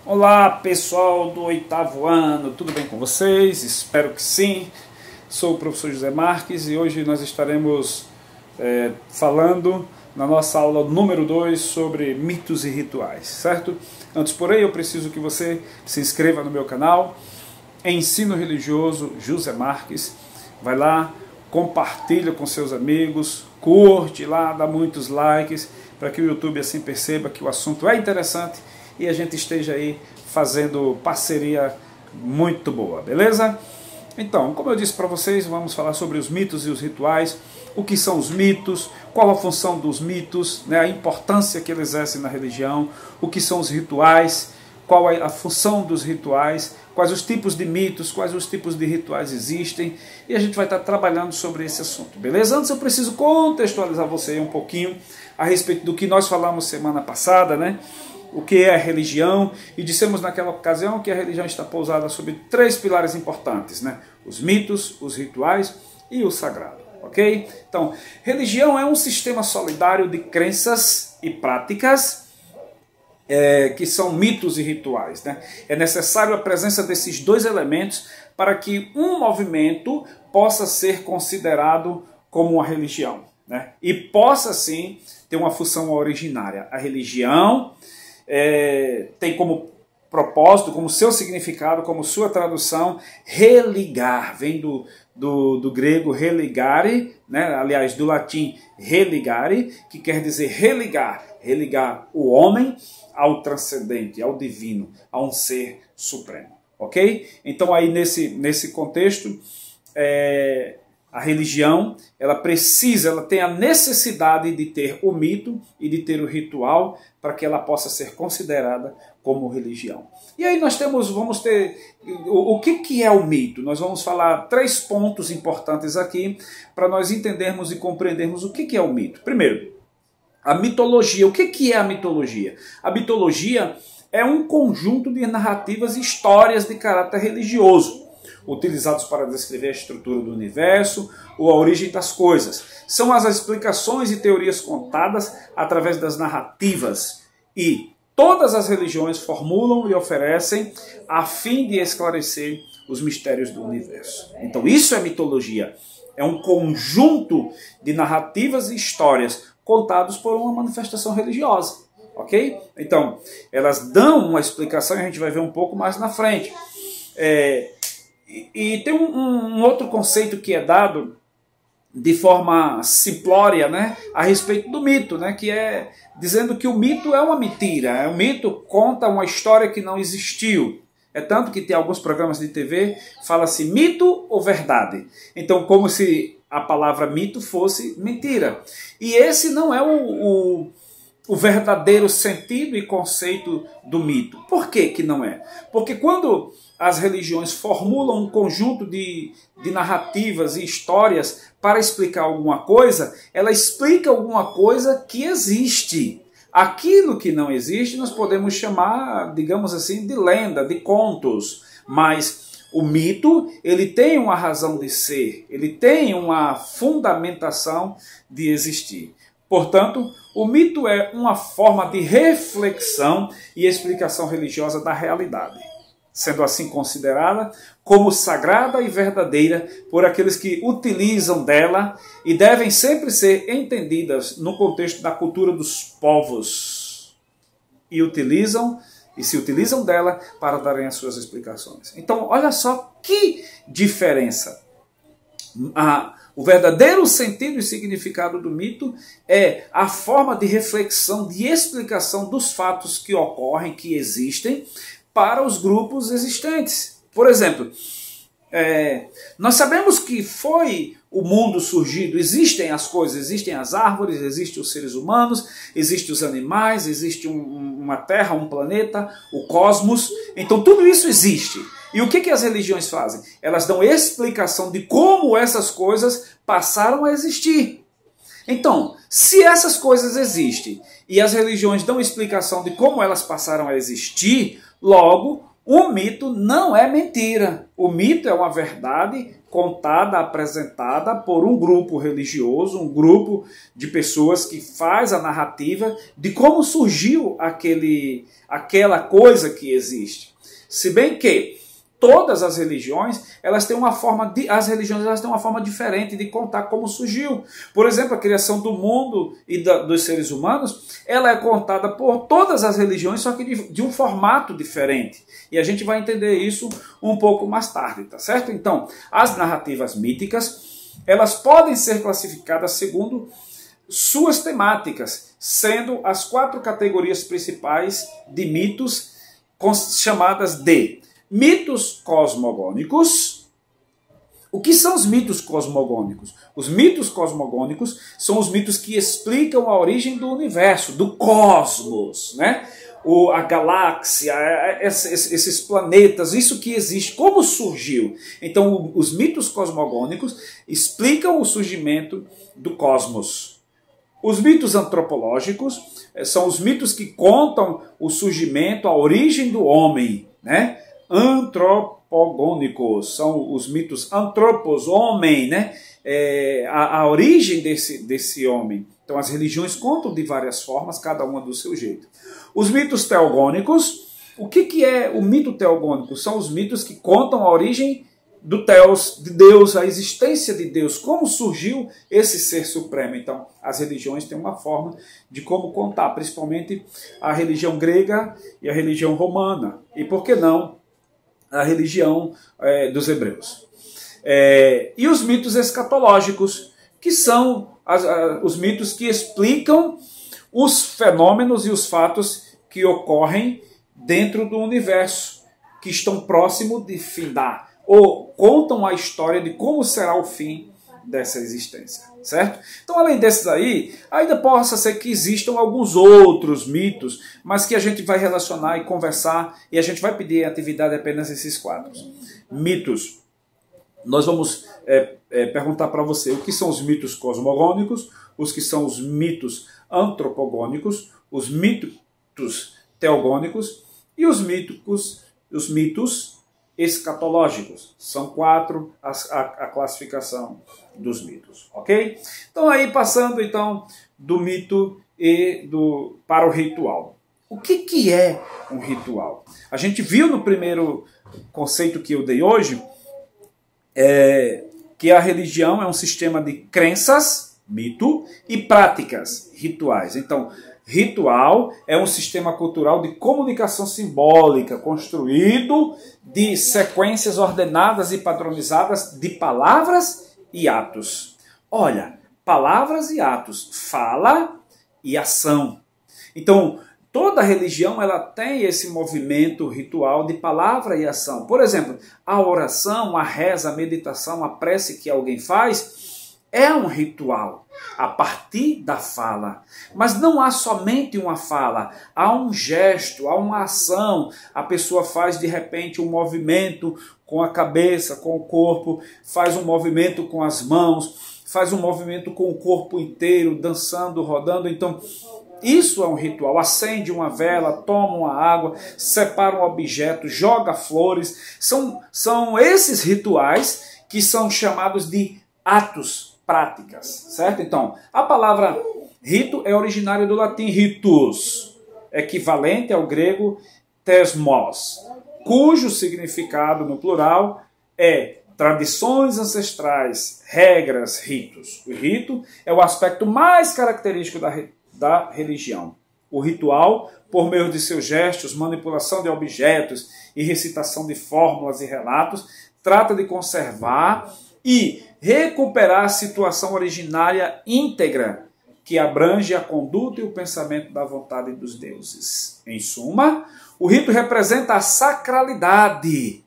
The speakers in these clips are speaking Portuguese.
Olá pessoal do oitavo ano, tudo bem com vocês? Espero que sim. Sou o professor José Marques e hoje nós estaremos falando na nossa aula número 2 sobre mitos e rituais, certo? Antes, porém, eu preciso que você se inscreva no meu canal Ensino Religioso José Marques. Vai lá, compartilha com seus amigos, curte lá, dá muitos likes para que o YouTube assim perceba que o assunto é interessante e a gente esteja aí fazendo parceria muito boa, beleza? Então, como eu disse para vocês, vamos falar sobre os mitos e os rituais, o que são os mitos, qual a função dos mitos, né, a importância que eles exercem na religião, o que são os rituais, qual é a função dos rituais, quais os tipos de mitos, quais os tipos de rituais existem, e a gente vai estar trabalhando sobre esse assunto, beleza? Antes eu preciso contextualizar você um pouquinho a respeito do que nós falamos semana passada, né? O que é a religião, e dissemos naquela ocasião que a religião está pousada sobre 3 pilares importantes, né? Os mitos, os rituais e o sagrado, ok? Então, religião é um sistema solidário de crenças e práticas que são mitos e rituais, né? É necessário a presença desses 2 elementos para que um movimento possa ser considerado como uma religião, né? E possa, sim, ter uma função originária. A religião tem como propósito, como seu significado, como sua tradução, religar, vem do grego religare, né? Aliás, do latim religare, que quer dizer religar o homem ao transcendente, ao divino, a um ser supremo, ok? Então aí nesse contexto, a religião, ela tem a necessidade de ter o mito e de ter o ritual para que ela possa ser considerada como religião. E aí vamos ter o que é o mito? Nós vamos falar 3 pontos importantes aqui para nós entendermos e compreendermos o que é o mito. Primeiro, a mitologia. O que é a mitologia? A mitologia é um conjunto de narrativas e histórias de caráter religioso, utilizados para descrever a estrutura do universo ou a origem das coisas. São as explicações e teorias contadas através das narrativas e todas as religiões formulam e oferecem a fim de esclarecer os mistérios do universo. Então isso é mitologia. É um conjunto de narrativas e histórias contados por uma manifestação religiosa. Ok? Então, elas dão uma explicação e a gente vai ver um pouco mais na frente. E tem um outro conceito que é dado de forma simplória, né, a respeito do mito, né, que é dizendo que o mito é uma mentira. O mito conta uma história que não existiu. É tanto que tem alguns programas de TV que falam assim, mito ou verdade? Então, como se a palavra mito fosse mentira. E esse não é o verdadeiro sentido e conceito do mito. Por que que não é? Porque quando as religiões formulam um conjunto de narrativas e histórias para explicar alguma coisa, ela explica alguma coisa que existe. Aquilo que não existe nós podemos chamar, digamos assim, de lenda, de contos. Mas o mito, ele tem uma razão de ser, ele tem uma fundamentação de existir. Portanto, o mito é uma forma de reflexão e explicação religiosa da realidade, sendo assim considerada como sagrada e verdadeira por aqueles que utilizam dela e devem sempre ser entendidas no contexto da cultura dos povos e se utilizam dela para darem as suas explicações. Então, olha só que diferença. O verdadeiro sentido e significado do mito é a forma de reflexão, de explicação dos fatos que ocorrem, que existem, para os grupos existentes. Por exemplo, nós sabemos que foi o mundo surgido, existem as coisas, existem as árvores, existem os seres humanos, existem os animais, existe uma terra, um planeta, o cosmos, então tudo isso existe. E o que as religiões fazem? Elas dão explicação de como essas coisas passaram a existir. Então, se essas coisas existem e as religiões dão explicação de como elas passaram a existir, logo, o mito não é mentira. o mito é uma verdade contada, apresentada por um grupo religioso, um grupo de pessoas que faz a narrativa de como surgiu aquela coisa que existe. Se bem que todas as religiões, elas têm uma forma diferente de contar como surgiu. Por exemplo, a criação do mundo e dos seres humanos, ela é contada por todas as religiões, só que de um formato diferente. E a gente vai entender isso um pouco mais tarde, tá certo? Então, as narrativas míticas, elas podem ser classificadas segundo suas temáticas, sendo as 4 categorias principais de mitos chamadas de mitos cosmogônicos. O que são os mitos cosmogônicos? Os mitos cosmogônicos são os mitos que explicam a origem do universo, do cosmos, né? A galáxia, esses planetas, isso que existe, como surgiu. Então, os mitos cosmogônicos explicam o surgimento do cosmos. Os mitos antropológicos são os mitos que contam o surgimento, a origem do homem, né? Antropogônicos são os mitos antropos, homem, né? A origem desse homem. Então as religiões contam de várias formas, cada uma do seu jeito. Os mitos teogônicos, o que é o mito teogônico? São os mitos que contam a origem do Theos, de Deus, a existência de Deus, como surgiu esse ser supremo. Então, as religiões têm uma forma de como contar, principalmente a religião grega e a religião romana. E por que não a religião dos hebreus? E os mitos escatológicos, que são os mitos que explicam os fenômenos e os fatos que ocorrem dentro do universo, que estão próximos de findar, ou contam a história de como será o fim dessa existência, certo? Então, além desses aí, ainda possa ser que existam alguns outros mitos, mas que a gente vai relacionar e conversar, e a gente vai pedir atividade apenas esses 4. Mitos. Nós vamos perguntar para você o que são os mitos cosmogônicos, os que são os mitos antropogônicos, os mitos teogônicos e os mitos escatológicos. São 4 a classificação dos mitos, ok? Então aí passando então do mito para o ritual. O que é um ritual? A gente viu no primeiro conceito que eu dei hoje que a religião é um sistema de crenças, mito, e práticas, rituais. Então, ritual é um sistema cultural de comunicação simbólica construído de sequências ordenadas e padronizadas de palavras e atos. Olha, palavras e atos, fala e ação. Então, toda religião ela tem esse movimento ritual de palavra e ação. Por exemplo, a oração, a reza, a meditação, a prece que alguém faz é um ritual a partir da fala. Mas não há somente uma fala, há um gesto, há uma ação. A pessoa faz de repente um movimento com a cabeça, com o corpo, faz um movimento com as mãos, faz um movimento com o corpo inteiro, dançando, rodando. Então, isso é um ritual. Acende uma vela, toma uma água, separa um objeto, joga flores. São esses rituais que são chamados de atos, práticas, certo? Então, a palavra rito é originária do latim ritus, equivalente ao grego thesmos, cujo significado no plural é tradições ancestrais, regras, ritos. O rito é o aspecto mais característico da religião. O ritual, por meio de seus gestos, manipulação de objetos e recitação de fórmulas e relatos, trata de conservar e recuperar a situação originária íntegra que abrange a conduta e o pensamento da vontade dos deuses. Em suma, o rito representa a sacralidade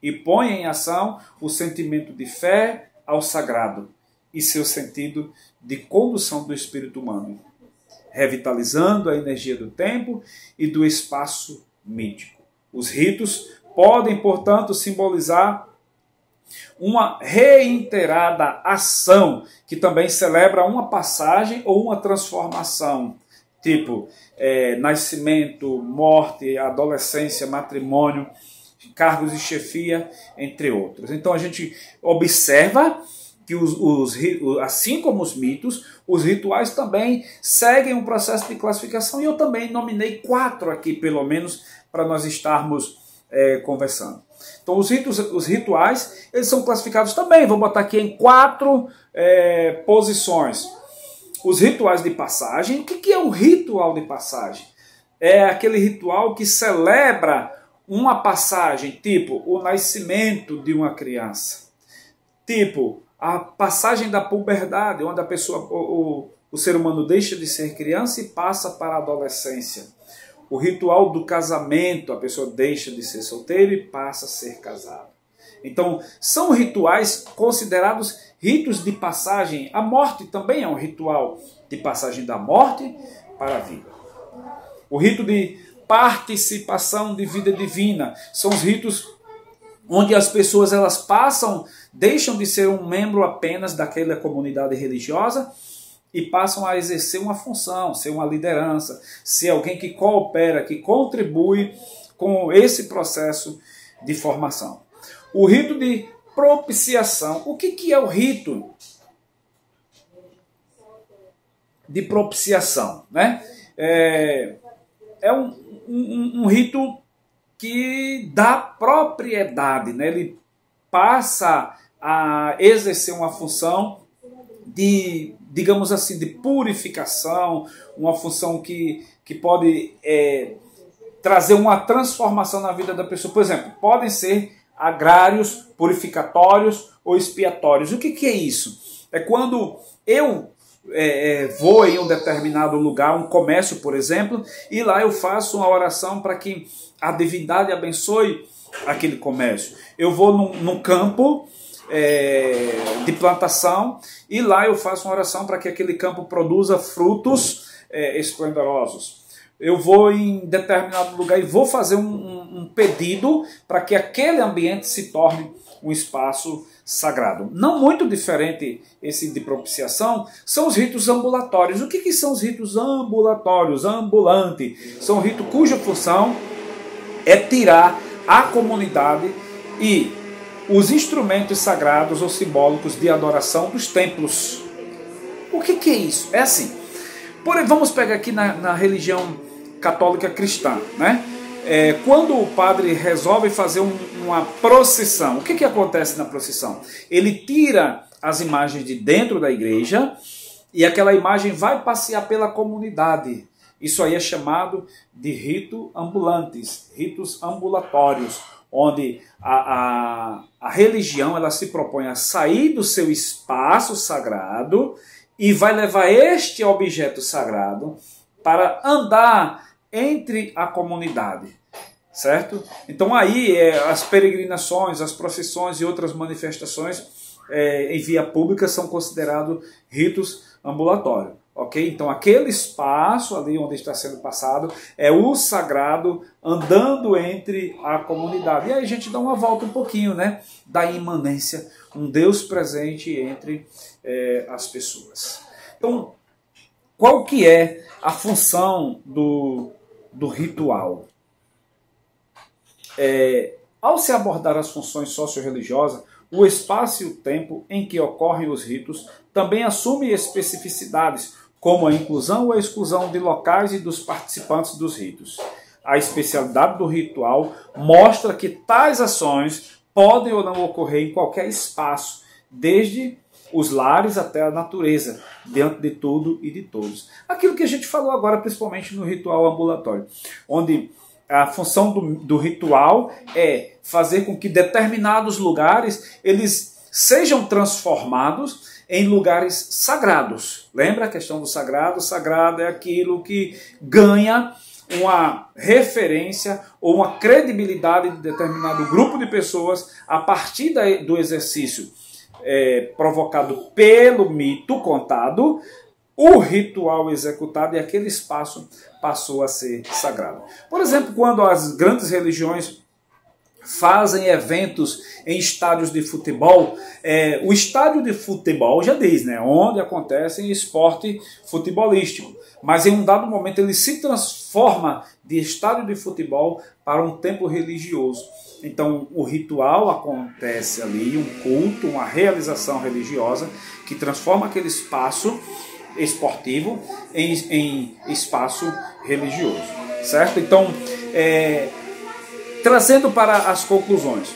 e põe em ação o sentimento de fé ao sagrado e seu sentido de condução do espírito humano, revitalizando a energia do tempo e do espaço mítico. Os ritos podem, portanto, simbolizar uma reiterada ação que também celebra uma passagem ou uma transformação, tipo nascimento, morte, adolescência, matrimônio, cargos de chefia, entre outros. Então a gente observa que assim como os mitos, os rituais também seguem um processo de classificação, e eu também nominei 4 aqui, pelo menos, para nós estarmos conversando. Então os rituais, eles são classificados também, vou botar aqui em 4 posições. Os rituais de passagem. O que é um ritual de passagem? É aquele ritual que celebra uma passagem, tipo o nascimento de uma criança, tipo a passagem da puberdade, onde a pessoa, o ser humano deixa de ser criança e passa para a adolescência. O ritual do casamento, a pessoa deixa de ser solteira e passa a ser casada. Então, são rituais considerados ritos de passagem. A morte também é um ritual de passagem da morte para a vida. O rito de participação de vida divina são os ritos onde as pessoas elas passam, deixam de ser um membro apenas daquela comunidade religiosa e passam a exercer uma função, ser uma liderança, ser alguém que coopera, que contribui com esse processo de formação. O rito de propiciação. O que é o rito de propiciação? Né? É um rito que dá propriedade, né? Ele passa a exercer uma função de, digamos assim, de purificação, uma função que pode trazer uma transformação na vida da pessoa. Por exemplo, podem ser agrários, purificatórios ou expiatórios. O que é isso? É quando eu vou em um determinado lugar, um comércio, por exemplo, e lá eu faço uma oração para que a divindade abençoe aquele comércio. Eu vou num campo de plantação e lá eu faço uma oração para que aquele campo produza frutos esplendorosos. Eu vou em determinado lugar e vou fazer um pedido para que aquele ambiente se torne um espaço sagrado. Não muito diferente esse de propiciação, são os ritos ambulatórios. O que são os ritos ambulatórios? Ambulante. São ritos cuja função é tirar a comunidade e os instrumentos sagrados ou simbólicos de adoração dos templos. O que é isso? É assim. Vamos pegar aqui na religião católica cristã, né? Quando o padre resolve fazer uma procissão, o que acontece na procissão? Ele tira as imagens de dentro da igreja e aquela imagem vai passear pela comunidade. Isso aí é chamado de rito ambulantes, ritos ambulatórios, onde a religião ela se propõe a sair do seu espaço sagrado e vai levar este objeto sagrado para andar entre a comunidade, certo? Então aí as peregrinações, as procissões e outras manifestações em via pública são considerados ritos ambulatórios, ok? Então aquele espaço ali onde está sendo passado é o sagrado andando entre a comunidade. E aí a gente dá uma volta um pouquinho, né? Da imanência, um Deus presente entre as pessoas. Então, qual que é a função do ritual? Ao se abordar as funções socio-religiosas, o espaço e o tempo em que ocorrem os ritos também assume especificidades, como a inclusão ou a exclusão de locais e dos participantes dos ritos. A especialidade do ritual mostra que tais ações podem ou não ocorrer em qualquer espaço, desde os lares até a natureza, diante de tudo e de todos. Aquilo que a gente falou agora, principalmente no ritual ambulatório, onde a função do ritual é fazer com que determinados lugares eles sejam transformados em lugares sagrados. Lembra a questão do sagrado? O sagrado é aquilo que ganha uma referência ou uma credibilidade de determinado grupo de pessoas a partir do exercício provocado pelo mito contado, o ritual executado e aquele espaço passou a ser sagrado. Por exemplo, quando as grandes religiões fazem eventos em estádios de futebol. O estádio de futebol já diz, né, onde acontece esporte futebolístico. Mas em um dado momento ele se transforma de estádio de futebol para um templo religioso. Então o ritual acontece ali, um culto, uma realização religiosa que transforma aquele espaço esportivo em espaço religioso, certo? Então, trazendo para as conclusões,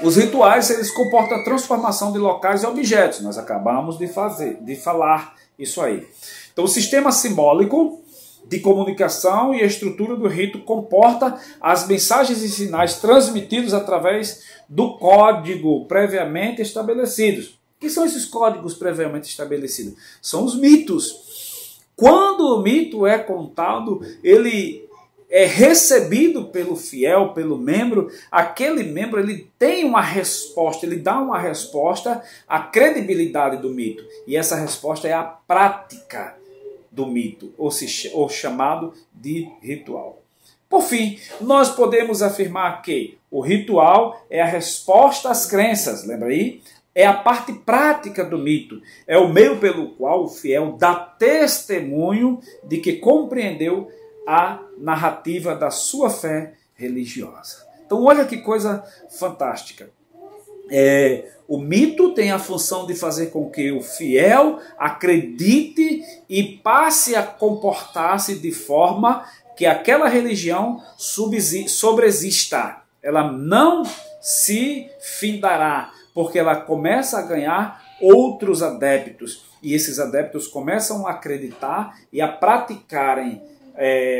os rituais eles comportam a transformação de locais e objetos. Nós acabamos de falar isso aí. Então, o sistema simbólico de comunicação e a estrutura do rito comporta as mensagens e sinais transmitidos através do código previamente estabelecidos. O que são esses códigos previamente estabelecidos? São os mitos. Quando o mito é contado, ele é recebido pelo fiel, pelo membro, aquele membro ele tem uma resposta, ele dá uma resposta à credibilidade do mito. E essa resposta é a prática do mito, ou chamado de ritual. Por fim, nós podemos afirmar que o ritual é a resposta às crenças, lembra aí? É a parte prática do mito, é o meio pelo qual o fiel dá testemunho de que compreendeu a narrativa da sua fé religiosa. Então olha que coisa fantástica. O mito tem a função de fazer com que o fiel acredite e passe a comportar-se de forma que aquela religião sobreexista. Ela não se findará, porque ela começa a ganhar outros adeptos. E esses adeptos começam a acreditar e a praticarem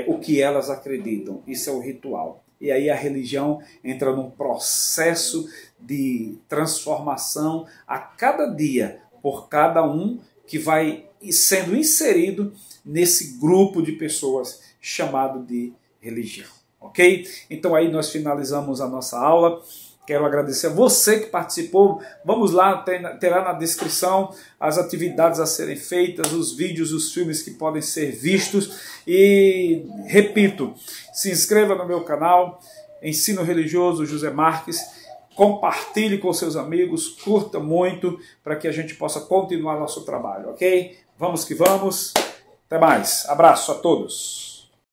o que elas acreditam. Isso é o ritual. E aí a religião entra num processo de transformação a cada dia, por cada um que vai sendo inserido nesse grupo de pessoas chamado de religião. Ok? Então aí nós finalizamos a nossa aula. Quero agradecer a você que participou. Vamos lá, terá na descrição as atividades a serem feitas, os vídeos, os filmes que podem ser vistos. E, repito, se inscreva no meu canal, Ensino Religioso José Marques. Compartilhe com seus amigos, curta muito, para que a gente possa continuar nosso trabalho, ok? Vamos que vamos. Até mais. Abraço a todos.